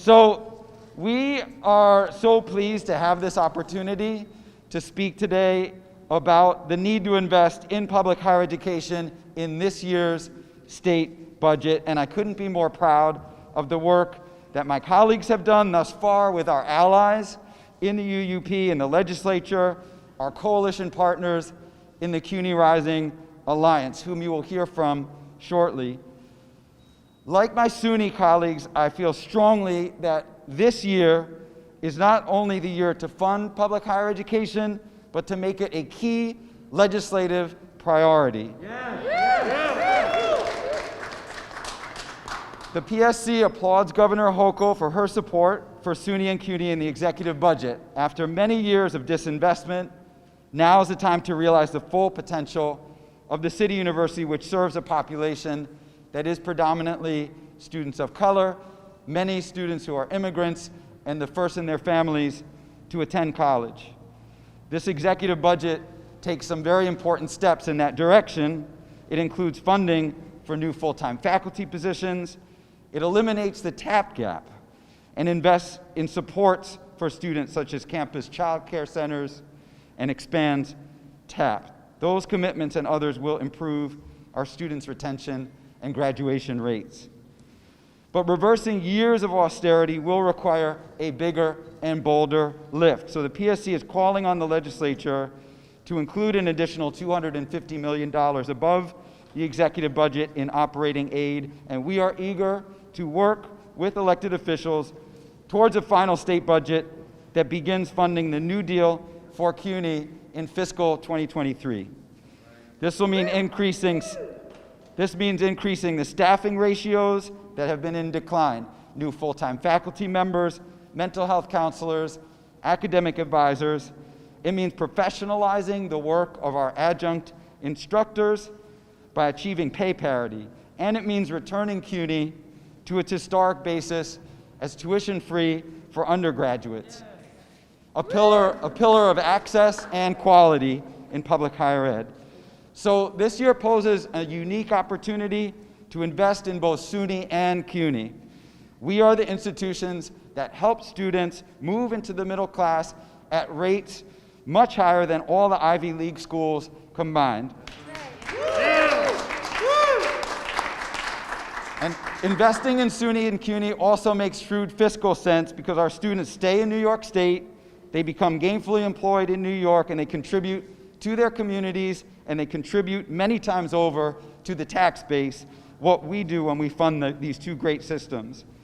So we are so pleased to have this opportunity to speak today about the need to invest in public higher education in this year's state budget, and I couldn't be more proud of the work that my colleagues have done thus far with our allies in the UUP and the legislature, our coalition partners in the CUNY Rising Alliance, whom you will hear from shortly. Like my SUNY colleagues, I feel strongly that this year is not only the year to fund public higher education, but to make it a key legislative priority. The PSC applauds Governor Hochul for her support for SUNY and CUNY in the executive budget. After many years of disinvestment, now is the time to realize the full potential of the City University, which serves a population that is predominantly students of color, many students who are immigrants, and the first in their families to attend college. This executive budget takes some very important steps in that direction. It includes funding for new full-time faculty positions. It eliminates the TAP gap and invests in supports for students such as campus child care centers and expands TAP. Those commitments and others will improve our students' retention and graduation rates. But reversing years of austerity will require a bigger and bolder lift. So the PSC is calling on the legislature to include an additional $250 million above the executive budget in operating aid, and we are eager to work with elected officials towards a final state budget that begins funding the New Deal for CUNY in fiscal 2023. This means increasing the staffing ratios that have been in decline, new full-time faculty members, mental health counselors, academic advisors. It means professionalizing the work of our adjunct instructors by achieving pay parity. And it means returning CUNY to its historic basis as tuition-free for undergraduates, a pillar of access and quality in public higher ed. So this year poses a unique opportunity to invest in both SUNY and CUNY. We are the institutions that help students move into the middle class at rates much higher than all the Ivy League schools combined. And investing in SUNY and CUNY also makes shrewd fiscal sense because our students stay in New York State, they become gainfully employed in New York, and they contribute to their communities, and they contribute many times over to the tax base, what we do when we fund these two great systems.